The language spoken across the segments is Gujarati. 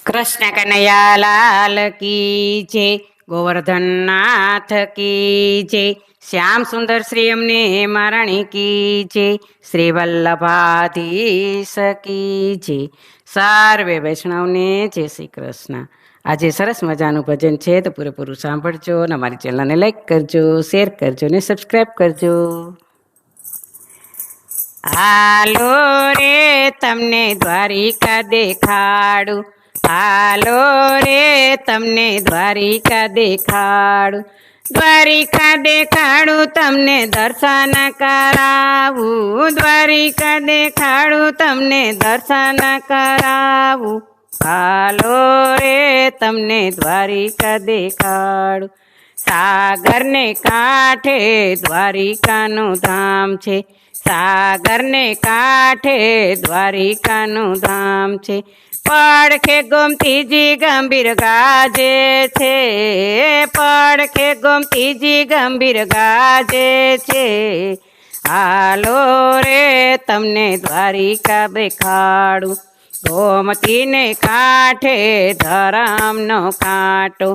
કૃષ્ણ કનૈયા લાલ કી જય, ગોવર્ધન નાથ કી જય, શ્યામ સુંદર શ્રી અમને મહારાણી કી જય, શ્રી વલ્લભાધીશ કી જય. સર્વે વૈષ્ણવને જય શ્રી કૃષ્ણ. આજે સરસ મજાનું ભજન છે તો પૂરેપૂરું સાંભળજો અને અમારી ચેનલને લાઈક કરજો, શેર કરજો ને સબસ્ક્રાઈબ કરજો. હાલો રે તમને દ્વારિકા દેખાડું, હાલો રે તમને દ્વારિકા દેખાડું, દ્વારિકા દેખાડું તમને દર્શન કરાવું, દ્વારિકા દેખાડું તમને દર્શન કરાવું. હાલો રે તમને દ્વારિકા દેખાડું. સાગરને કાંઠે દ્વારિકાનું ધામ છે, સાગરને કાંઠે દ્વારિકાનું ધામ છે. પડખે ગોમતીજી ગંભીર ગાજે છે, પડખે ગોમતીજી ગંભીર ગાજે છે. હાલો રે તમને દ્વારિકા દેખાડું, ગોમતીને કાંઠે ધરમનો કાંટો,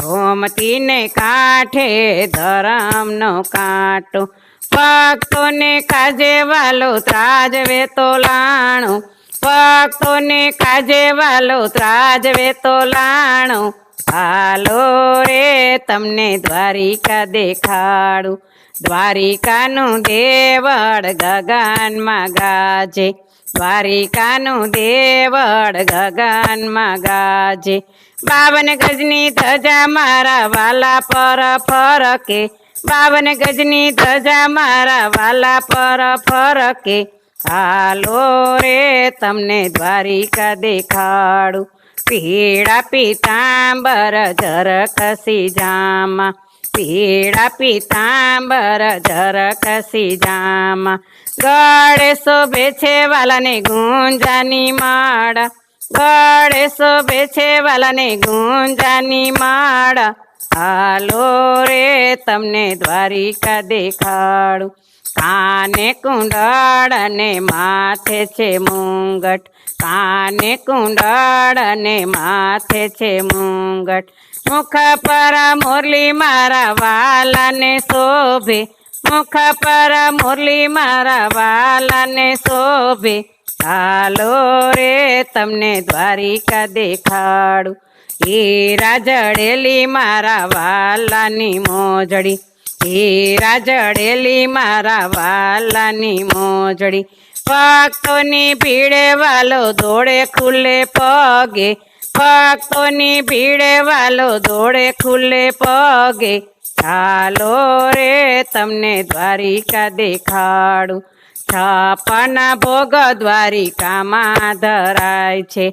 ગોમતીને કાંઠે ધરમનો કાંટો. ભક્તોને કાજે વાલો ત્રાજવે તો લાણો, ભક્તોને કાજે વાલો ત્રાજવે તો લાણો. હાલો રે તમને દ્વારિકા દેખાડું, દ્વારિકાનું દેવળ ગગનમાં ગાજે, દ્વારિકાનું દેવળ ગગનમાં ગાજે. 52 ગજની ધજા મારા વાલા પર ફરકે, 52 ગજની ધજા મારા વાલા પર ફરકે. હાલો રે તમને દ્વારિકા દેખાડું, પીળા પીતાંબર ઝરકસી જામા, પીળા પીતાંબર ઝરકસી જામા. ગળે શોભે છે વાલાને ગુંજાની માળા, ગળે શોભે છે વાલાને ગુંજાની માળા. હાલો રે તમને દ્વારિકા દેખાડું, કાને કુંડળ અને માથે છે મુંગટ, કાને કુંડળ અને માથે છે મુંગટ. મુખ પર મુરલી મારા વાલાને શોભે, મુખ પર મુરલી મારા વાલાને શોભે. હાલો રે તમને દ્વારિકા દેખાડું, હીરા જડેલી મારા વાલાની મોજડી, હીરા જડેલી મારા વાલાની મોજડી. ભક્તોની ભીડે વાલો દોડે ખુલ્લે પગે, ભક્તોની ભીડે વાલો દોડે ખુલ્લે પગે. હાલો રે તમને દ્વારિકા દેખાડું, 56 ભોગ દ્વારિકામાં ધરાય છે,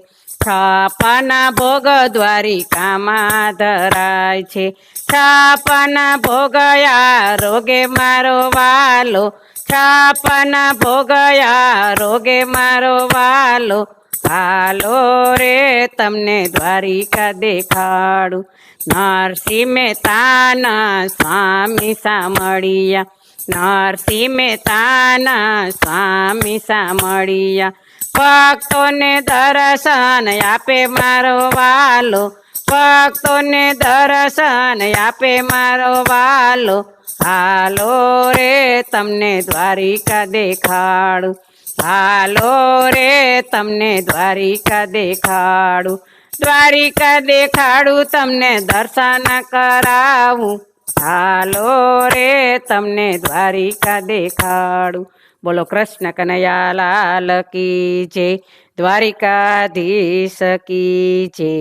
56 ભોગ દ્વારિકામાં ધરાય છે. 56 ભોગ આરોગે મારો વાલો, 56 ભોગ આરોગે મારો વાલો. હાલો રે તમને દ્વારિકા દેખાડું, નરસિંહ મહેતાના સ્વામી સામળિયા, નરસિંહ મહેતાના સ્વામી સામળિયા. ભક્તોને દર્શન આપે મારો વાલો, ભક્તોને દર્શન આપે મારો વાલો. હાલો રે તમને દ્વારિકા દેખાડું, હાલો રે તમને દ્વારિકા દેખાડું, દ્વારિકા દેખાડું તમને દર્શન કરાવું. હાલો રે તમને દ્વારિકા દેખાડું. બોલો કૃષ્ણ કનૈયા લાલ કી જય, દ્વારિકાધીશ કી જય.